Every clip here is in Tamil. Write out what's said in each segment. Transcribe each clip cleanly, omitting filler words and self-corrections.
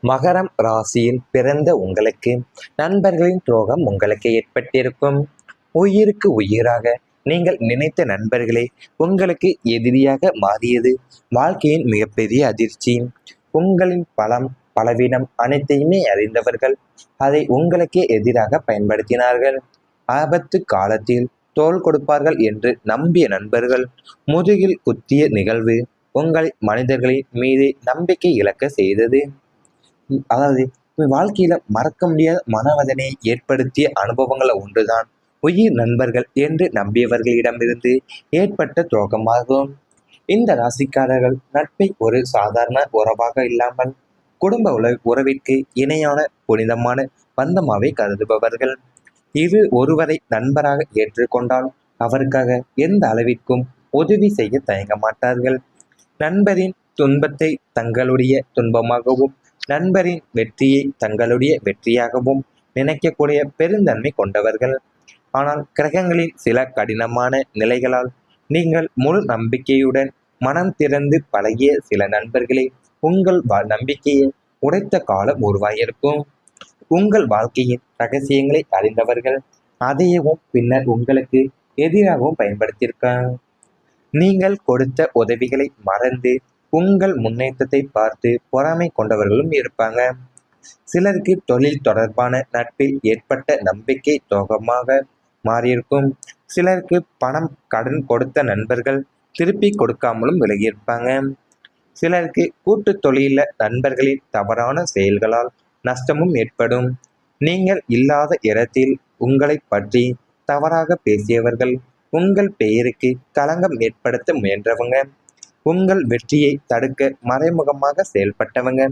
மகரம் ராசியில் பிறந்த உங்களுக்கு நண்பர்களின் துரோகம் உங்களுக்கு ஏற்பட்டிருக்கும். உயிருக்கு உயிராக நீங்கள் நினைத்த நண்பர்களே உங்களுக்கு எதிரியாக மாறியது வாழ்க்கையின் மிகப்பெரிய அதிர்ச்சி. உங்களின் பலம் பலவீனம் அனைத்தையுமே அறிந்தவர்கள் அதை உங்களுக்கே எதிராக பயன்படுத்தினார்கள். ஆபத்து காலத்தில் தோள் கொடுப்பார்கள் என்று நம்பிய நண்பர்கள் முதுகில் குத்திய நிகழ்வு உங்கள் மனிதர்களின் மீது நம்பிக்கை இழக்க செய்தது. அதாவது வாழ்க்கையில மறக்க முடியாத மனவதனையை ஏற்படுத்திய அனுபவங்களை ஒன்றுதான் உயிர் நண்பர்கள் என்று நம்பியவர்களிடமிருந்து ஏற்பட்ட துரோகமாகும். இந்த ராசிக்காரர்கள் நட்பை ஒரு சாதாரண உறவாக இல்லாமல் குடும்ப உறவிற்கு இணையான புனிதமான பந்தமாவே கருதுபவர்கள். இது ஒருவரை நண்பராக ஏற்றுக்கொண்டால் அவருக்காக எந்த அளவிற்கும் உதவி செய்ய தயங்க மாட்டார்கள். நண்பரின் துன்பத்தை தங்களுடைய துன்பமாகவும் நண்பரின் வெற்றியை தங்களுடைய வெற்றியாகவும் நினைக்கக்கூடிய பெருந்தன்மை கொண்டவர்கள். ஆனால் கிரகங்களின் சில கடினமான நிலைகளால் நீங்கள் முழு நம்பிக்கையுடன் மனம் திறந்து பழகிய சில நண்பர்களே உங்கள் நம்பிக்கையை உடைத்த காலம் உருவாகியிருக்கும். உங்கள் வாழ்க்கையின் ரகசியங்களை அறிந்தவர்கள் அதையவும் பின்னர் உங்களுக்கு எதிராகவும் பயன்படுத்தியிருக்காங்க. நீங்கள் கொடுத்த உதவிகளை மறந்து உங்கள் முன்னேற்றத்தை பார்த்து பொறாமை கொண்டவர்களும் இருப்பாங்க. சிலருக்கு தொழில் தொடர்பான நட்பில் ஏற்பட்ட நம்பிக்கை துரோகமாக மாறியிருக்கும். சிலருக்கு பணம் கடன் கொடுத்த நண்பர்கள் திருப்பி கொடுக்காமலும் விலகியிருப்பாங்க. சிலருக்கு கூட்டு தொழில நண்பர்களின் தவறான செயல்களால் நஷ்டமும் ஏற்படும். நீங்கள் இல்லாத இடத்தில் உங்களை பற்றி தவறாக பேசியவர்கள், உங்கள் பெயருக்கு களங்கம் ஏற்படுத்த முயன்றவங்க, உங்கள் வெற்றியை தடுக்க மறைமுகமாக செயல்பட்டவங்க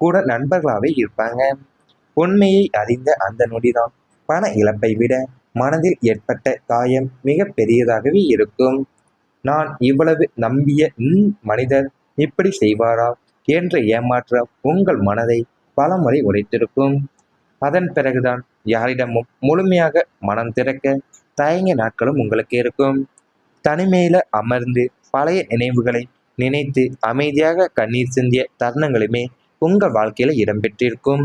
கூட நண்பர்களாகவே இருப்பாங்க. உண்மையை அறிந்த அந்த நொடிதான் பண இழப்பை விட மனதில் ஏற்பட்ட காயம் மிக பெரியதாகவே இருக்கும். நான் இவ்வளவு நம்பிய மனிதர் இப்படி செய்வாரா என்ற ஏமாற்றம் உங்கள் மனதை பலமுறை உடைத்திருக்கும். அதன் பிறகுதான் யாரிடமும் முழுமையாக மனம் திறக்க தயங்கிய நாட்களும் உங்களுக்கு இருக்கும். தனிமையில அமர்ந்து பழைய நினைவுகளை நினைத்து அமைதியாக கண்ணீர் சிந்திய தருணங்களுமே உங்கள் வாழ்க்கையில இடம்பெற்றிருக்கும்.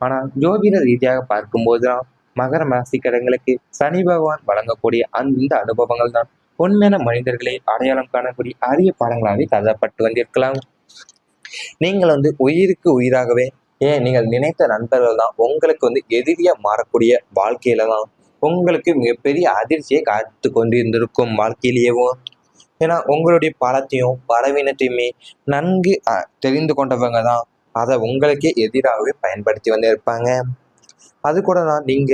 ஆனால் ஜோதிட ரீதியாக பார்க்கும்போதுதான் மகர ராசிக்காரங்களுக்கு சனி பகவான் வழங்கக்கூடிய அந்த அனுபவங்கள் தான் உண்மையான மனிதர்களை அடையாளம் காணக்கூடிய அரிய பாடங்களாகவே கருதப்பட்டு வந்திருக்கலாம். நீங்கள் உயிருக்கு உயிராகவே நீங்கள் நினைத்த நண்பர்கள் தான் உங்களுக்கு எதிரியா மாறக்கூடிய வாழ்க்கையில தான் உங்களுக்கு மிகப்பெரிய அதிர்ச்சியை காத்து கொண்டு இருந்திருக்கும் வாழ்க்கையிலேயேவும். ஏன்னா உங்களுடைய பலத்தையும் பலவீனத்தையுமே நன்கு தெரிந்து கொண்டவங்க தான் அதை உங்களுக்கே எதிராகவே பயன்படுத்தி வந்திருப்பாங்க. அது கூட தான் நீங்க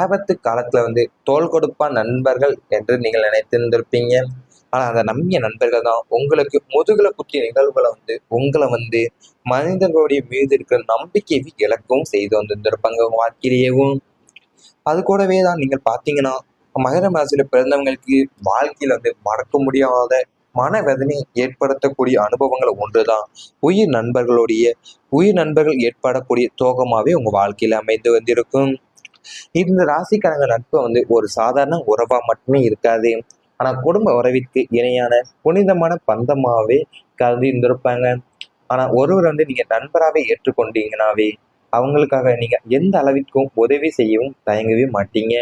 ஆபத்து காலத்துல தோள் கொடுப்பா நண்பர்கள் என்று நீங்கள் நினைத்திருந்திருப்பீங்க. ஆனா அதை நம்பிய நண்பர்கள் தான் உங்களுக்கு முதுகுல குத்திய நிகழ்வுகளை உங்களை மனிதர்களுடைய மீது இருக்கிற நம்பிக்கையை இழக்கவும் செய்து வந்திருந்திருப்பாங்க வாழ்க்கையிலேயும். அது கூடவே தான் நீங்கள் பார்த்தீங்கன்னா மகர ராசியில பிறந்தவங்களுக்கு வாழ்க்கையில மறக்க முடியாத மனவேதனை ஏற்படுத்தக்கூடிய அனுபவங்கள் ஒன்றுதான் உயிர் நண்பர்கள் ஏற்படக்கூடிய துரோகமாவே உங்க வாழ்க்கையில அமைந்து வந்திருக்கும். இந்த ராசிக்காரங்க நட்பு ஒரு சாதாரண உறவா மட்டுமே இருக்காது. ஆனா குடும்ப உறவிற்கு இணையான புனிதமான பந்தமாவே கருதி இருந்திருப்பாங்க. ஆனா ஒருவர் நீங்க நண்பராகவே ஏற்றுக்கொண்டீங்கன்னாவே அவங்களுக்காக நீங்க எந்த அளவிற்கும் உதவி செய்யவும் தயங்கவே மாட்டீங்க.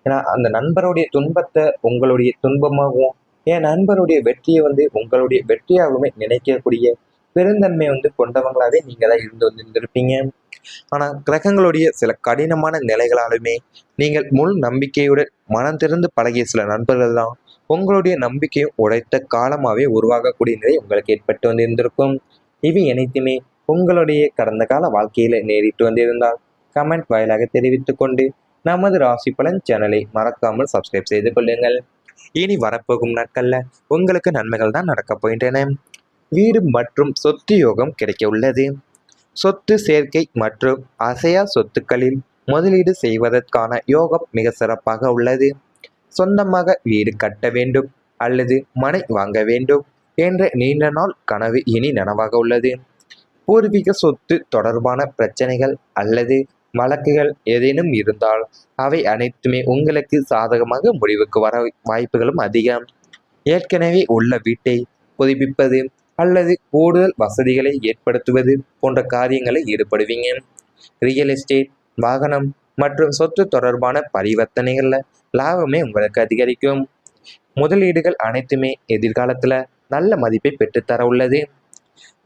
ஏன்னா அந்த நண்பருடைய துன்பத்தை உங்களுடைய துன்பமாகவும் என் நண்பருடைய வெற்றியை உங்களுடைய வெற்றியாகவுமே நினைக்கக்கூடிய பெருந்தன்மை கொண்டவங்களாவே நீங்க தான் இருந்து வந்திருந்திருப்பீங்க. ஆனா கிரகங்களுடைய சில கடினமான நிலைகளாலுமே நீங்கள் முழு நம்பிக்கையுடன் மனம் திறந்து பழகிய சில நண்பர்கள் தான் உங்களுடைய நம்பிக்கையும் உடைத்த காலமாவே உருவாகக்கூடிய நிலை உங்களுக்கு ஏற்பட்டு வந்திருந்திருக்கும். இவை அனைத்துமே உங்களுடைய கடந்த கால வாழ்க்கையில நேரிட்டு வந்திருந்தால் கமெண்ட் வாயிலாக தெரிவித்துக் கொண்டு நமது ராசி பலன் சேனலை மறக்காமல் சப்ஸ்கிரைப் செய்து கொள்ளுங்கள். இனி வரப்போகும் நாட்கள்ல உங்களுக்கு நன்மைகள் தான் நடக்கப் போகின்றன. வீடு மற்றும் சொத்து யோகம் கிடைக்க உள்ளது. சொத்து சேர்க்கை மற்றும் அசையா சொத்துக்களில் முதலீடு செய்வதற்கான யோகம் மிக சிறப்பாக உள்ளது. சொந்தமாக வீடு கட்ட வேண்டும் அல்லது மனை வாங்க வேண்டும் என்ற நீண்ட நாள் கனவு இனி நனவாக உள்ளது. பூர்வீக சொத்து தொடர்பான பிரச்சனைகள் அல்லது வழக்குகள் ஏதேனும் இருந்தால் அவை அனைத்துமே உங்களுக்கு சாதகமாக முடிவுக்கு வர வாய்ப்புகளும் அதிகம். ஏற்கனவே உள்ள வீட்டை புதுப்பிப்பது அல்லது கூடுதல் வசதிகளை ஏற்படுத்துவது போன்ற காரியங்களில் ஈடுபடுவீங்க. ரியல் எஸ்டேட், வாகனம் மற்றும் சொத்து தொடர்பான பரிவர்த்தனைகள்ல லாபமே உங்களுக்கு அதிகரிக்கும். முதலீடுகள் அனைத்துமே எதிர்காலத்துல நல்ல மதிப்பை பெற்றுத்தர உள்ளது.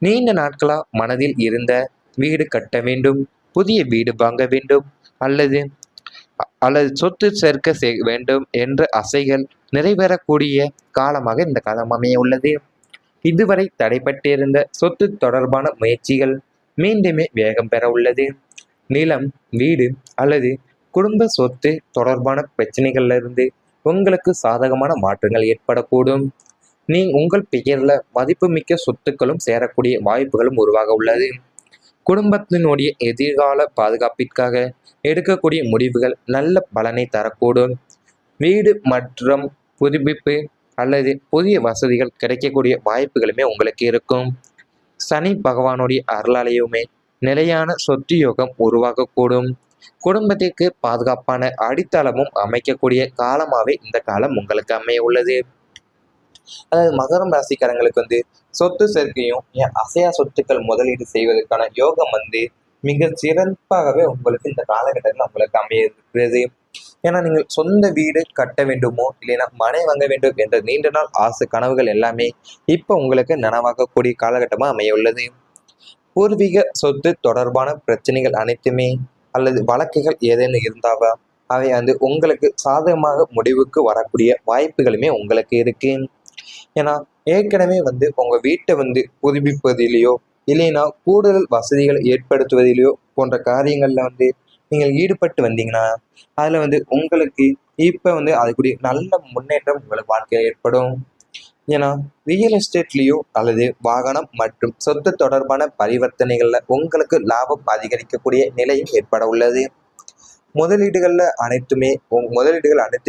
நீண்ட நாட்களா மனதில் இருந்த வீடு கட்ட வேண்டும், புதிய வீடு வாங்க வேண்டும் அல்லது அல்லது சொத்து சேர்க்க வேண்டும் என்ற ஆசைகள் நிறைவேறக்கூடிய காலமாக இந்த காலம் அமைய உள்ளது. இதுவரை தடைபட்டிருந்த சொத்து தொடர்பான முயற்சிகள் மீண்டுமே வேகம் பெற உள்ளது. நிலம், வீடு அல்லது குடும்ப சொத்து தொடர்பான பிரச்சனைகள்ல இருந்து உங்களுக்கு சாதகமான மாற்றங்கள் ஏற்படக்கூடும். உங்கள் பெயர்ல மதிப்புமிக்க சொத்துக்களும் சேரக்கூடிய வாய்ப்புகளும் உருவாக உள்ளது. குடும்பத்தினுடைய எதிர்கால பாதுகாப்பிற்காக எடுக்கக்கூடிய முடிவுகள் நல்ல பலனை தரக்கூடும். வீடு மற்றும் புதுப்பிப்பு அல்லது புதிய வசதிகள் கிடைக்கக்கூடிய வாய்ப்புகளுமே உங்களுக்கு இருக்கும். சனி பகவானுடைய அருளாலையுமே நிலையான சொத்து யோகம் உருவாகக்கூடும். குடும்பத்திற்கு பாதுகாப்பான அடித்தளமும் அமைக்கக்கூடிய காலமாகவே இந்த காலம் உங்களுக்கு அமைய உள்ளது. அதாவது மகரம் ராசிக்காரங்களுக்கு சொத்து சேர்க்கையும் அசையா சொத்துக்கள் முதலீடு செய்வதற்கான யோகம் மிக சிறப்பாகவே உங்களுக்கு இந்த காலகட்டத்தில் உங்களுக்கு அமைய இருக்கிறது. ஏன்னா நீங்கள் சொந்த வீடு கட்ட வேண்டுமோ இல்லைன்னா மனை வாங்க வேண்டும் என்ற நீண்ட நாள் ஆசை கனவுகள் எல்லாமே இப்போ உங்களுக்கு நனவாகக்கூடிய காலகட்டமாக அமைய உள்ளது. பூர்வீக சொத்து தொடர்பான பிரச்சனைகள் அனைத்துமே அல்லது வழக்குகள் ஏதேனும் இருந்தாவா அவை உங்களுக்கு சாதகமாக முடிவுக்கு வரக்கூடிய வாய்ப்புகளுமே உங்களுக்கு இருக்கு. ஏன்னா ஏற்கனவே உங்க வீட்டை புதுப்பிப்பதிலேயோ இல்லைன்னா கூடுதல் வசதிகளை ஏற்படுத்துவதிலேயோ போன்ற காரியங்கள்ல நீங்கள் ஈடுபட்டு வந்தீங்கன்னா அதுல உங்களுக்கு இப்ப அதுக்குரிய நல்ல முன்னேற்றம் உங்களுக்கு வாழ்க்கையில் ஏற்படும். ஏன்னா ரியல் எஸ்டேட்லேயோ அல்லது வாகனம் மற்றும் சொத்து தொடர்பான பரிவர்த்தனைகள்ல உங்களுக்கு லாபம் அதிகரிக்கக்கூடிய நிலையும் ஏற்பட உள்ளது. முதலீடுகள் அனைத்துமே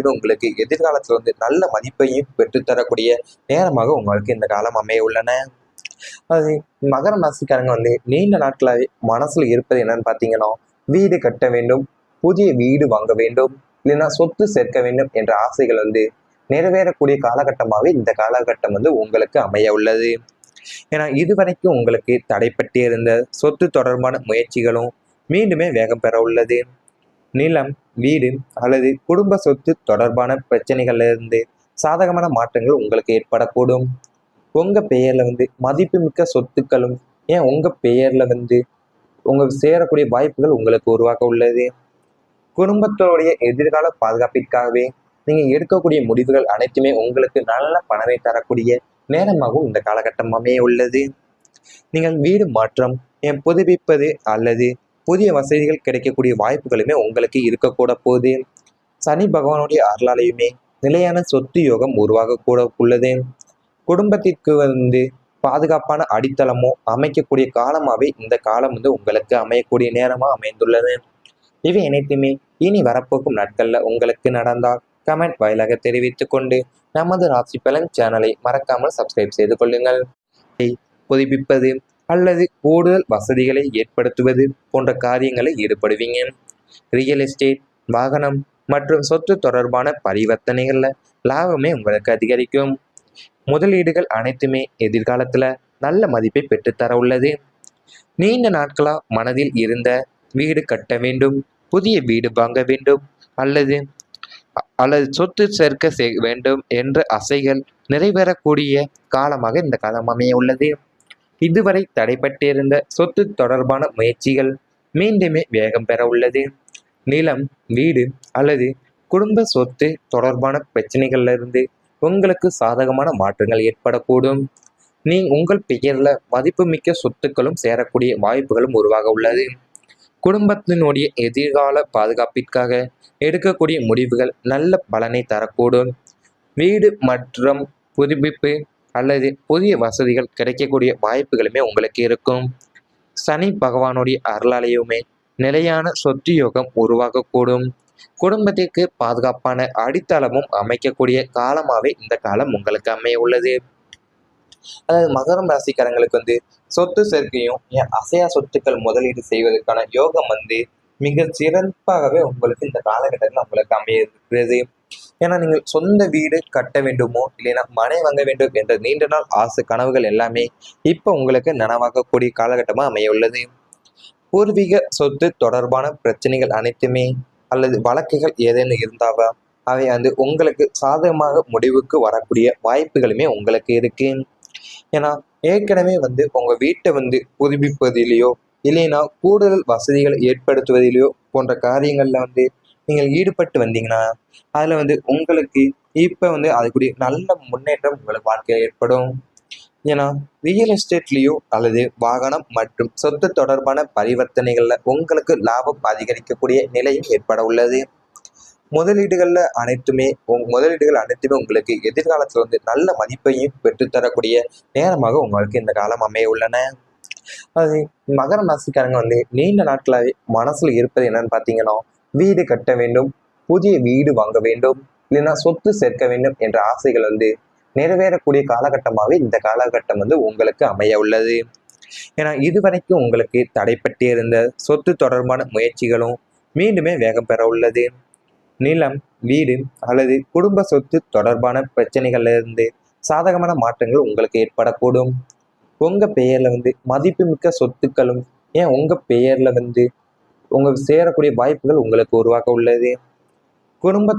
உங்களுக்கு எதிர்காலத்துல நல்ல மதிப்பையும் பெற்றுத்தரக்கூடிய நேரமாக உங்களுக்கு இந்த காலம் அமைய உள்ளன. அது மகர ராசிக்காரங்க நீண்ட நாட்களாகவே மனசுல இருப்பது என்னன்னு பார்த்தீங்கன்னா, வீடு கட்ட வேண்டும், புதிய வீடு வாங்க வேண்டும், இல்லைன்னா சொத்து சேர்க்க வேண்டும் என்ற ஆசைகள் நிறைவேறக்கூடிய காலகட்டமாகவே இந்த காலகட்டம் உங்களுக்கு அமைய உள்ளது. ஏன்னா இதுவரைக்கும் உங்களுக்கு தடைப்பட்டு இருந்த சொத்து தொடர்பான முயற்சிகளும் மீண்டுமே வேகம் பெற உள்ளது. நிலம், வீடு அல்லது குடும்ப சொத்து தொடர்பான பிரச்சனைகள்ல இருந்து சாதகமான மாற்றங்கள் உங்களுக்கு ஏற்படக்கூடும். உங்க பெயர்ல மதிப்புமிக்க சொத்துக்களும் உங்க பெயர்ல உங்களுக்கு சேரக்கூடிய வாய்ப்புகள் உங்களுக்கு உருவாக்க உள்ளது. குடும்பத்தோடைய எதிர்கால பாதுகாப்பிற்காகவே நீங்க எடுக்கக்கூடிய முடிவுகள் அனைத்துமே உங்களுக்கு நல்ல பணத்தை தரக்கூடிய நேரமாகவும் இந்த காலகட்டம் அமைய உள்ளது. நீங்கள் வீடு மாற்றம் புதுப்பிப்பது அல்லது புதிய வசதிகள் கிடைக்கக்கூடிய வாய்ப்புகளுமே உங்களுக்கு இருக்கக்கூட போகுது. சனி பகவானுடைய அருளாலையுமே நிலையான சொத்து யோகம் உருவாகக்கூட உள்ளது. குடும்பத்திற்கு பாதுகாப்பான அடித்தளமோ அமைக்கக்கூடிய காலமாகவே இந்த காலம் உங்களுக்கு அமையக்கூடிய நேரமா அமைந்துள்ளது. இவை அனைத்துமே இனி வரப்போக்கும் நாட்கள்ல உங்களுக்கு நடந்தால் கமெண்ட் வாயிலாக தெரிவித்துக் கொண்டு நமது ராசி பலன் சேனலை மறக்காமல் சப்ஸ்கிரைப் செய்து கொள்ளுங்கள். புதுப்பிப்பது அல்லது கூடுதல் வசதிகளை ஏற்படுத்துவது போன்ற காரியங்களில் ஈடுபடுவீங்க. ரியல் எஸ்டேட், வாகனம் மற்றும் சொத்து தொடர்பான பரிவர்த்தனைகள்ல லாபமே உங்களுக்கு அதிகரிக்கும். முதலீடுகள் அனைத்துமே எதிர்காலத்துல நல்ல மதிப்பை பெற்றுத்தர உள்ளது. நீண்ட நாட்களா மனதில் இருந்த வீடு கட்ட வேண்டும், புதிய வீடு வாங்க வேண்டும் அல்லது சொத்து சேர்க்க வேண்டும் என்ற ஆசைகள் நிறைவேறக்கூடிய காலமாக இந்த காலம் அமைய உள்ளது. இதுவரை தடைபட்டிருந்த சொத்து தொடர்பான முயற்சிகள் மீண்டுமே வேகம் பெற உள்ளது. நிலம், வீடு அல்லது குடும்ப சொத்து தொடர்பான பிரச்சனைகள்ல இருந்து உங்களுக்கு சாதகமான மாற்றங்கள் ஏற்படக்கூடும். உங்கள் பெயர்ல மதிப்புமிக்க சொத்துக்களும் சேரக்கூடிய வாய்ப்புகளும் உருவாக உள்ளது. குடும்பத்தினுடைய எதிர்கால பாதுகாப்பிற்காக எடுக்கக்கூடிய முடிவுகள் நல்ல பலனை தரக்கூடும். வீடு மற்றும் புதுப்பிப்பு அல்லது புதிய வசதிகள் கிடைக்கக்கூடிய வாய்ப்புகளுமே உங்களுக்கு இருக்கும். சனி பகவானுடைய அருளாலையுமே நிலையான சொத்து யோகம் உருவாகக்கூடும். குடும்பத்திற்கு பாதுகாப்பான அடித்தளமும் அமைக்கக்கூடிய காலமாகவே இந்த காலம் உங்களுக்கு அமைய உள்ளது. அதாவது மகரம் ராசிக்காரங்களுக்கு சொத்து சேர்க்கையும் அசையா சொத்துக்கள் முதலீடு செய்வதற்கான யோகம் மிக சிறப்பாகவே உங்களுக்கு இந்த காலகட்டத்தில் உங்களுக்கு அமைய இருக்கிறது. ஏன்னா நீங்கள் சொந்த வீடு கட்ட வேண்டுமோ இல்லைன்னா மனை வாங்க வேண்டும் என்ற நீண்ட நாள் ஆசை கனவுகள் எல்லாமே இப்போ உங்களுக்கு நனவாகக்கூடிய காலகட்டமாக அமைய உள்ளது. பூர்வீக சொத்து தொடர்பான பிரச்சனைகள் அனைத்துமே அல்லது வழக்குகள் ஏதேனும் இருந்தாவா அவை உங்களுக்கு சாதகமாக முடிவுக்கு வரக்கூடிய வாய்ப்புகளுமே உங்களுக்கு இருக்கு. ஏன்னா ஏற்கனவே உங்க வீட்டை புதுப்பிப்பதிலேயோ இல்லைன்னா கூடுதல் வசதிகளை ஏற்படுத்துவதிலேயோ போன்ற காரியங்கள்ல நீங்கள் ஈடுபட்டு வந்தீங்கன்னா அதுல உங்களுக்கு இப்ப அதுக்குரிய நல்ல முன்னேற்றம் உங்களுக்கு வாழ்க்கையில் ஏற்படும். ஏன்னா ரியல் எஸ்டேட்லேயோ அல்லது வாகனம் மற்றும் சொத்து தொடர்பான பரிவர்த்தனைகள்ல உங்களுக்கு லாபம் அதிகரிக்கக்கூடிய நிலையும் ஏற்பட உள்ளது. முதலீடுகள் அனைத்துமே உங்களுக்கு எதிர்காலத்துல நல்ல மதிப்பையும் பெற்றுத்தரக்கூடிய நேரமாக உங்களுக்கு இந்த காலம் அமைய உள்ளன. அது மகர ராசிக்காரங்க நீண்ட நாட்களாவே மனசுல இருப்பது என்னன்னு பார்த்தீங்கன்னா, வீடு கட்ட வேண்டும், புதிய வீடு வாங்க வேண்டும், இல்லைன்னா சொத்து சேர்க்க வேண்டும் என்ற ஆசைகள் நிறைவேறக்கூடிய காலகட்டமாகவே இந்த காலகட்டம் உங்களுக்கு அமைய உள்ளது. ஏன்னா இதுவரைக்கும் உங்களுக்கு தடைப்பட்டு இருந்த சொத்து தொடர்பான முயற்சிகளும் மீண்டுமே வேகம் பெற உள்ளது. நிலம், வீடு அல்லது குடும்ப சொத்து தொடர்பான பிரச்சனைகள்ல இருந்து சாதகமான மாற்றங்கள் உங்களுக்கு ஏற்படக்கூடும். உங்க பெயர்ல மதிப்புமிக்க சொத்துக்களும் ஏன் உங்க பெயர்ல உங்களுக்கு சேரக்கூடிய வாய்ப்புகள் உங்களுக்கு உருவாக்க உள்ளது. குடும்ப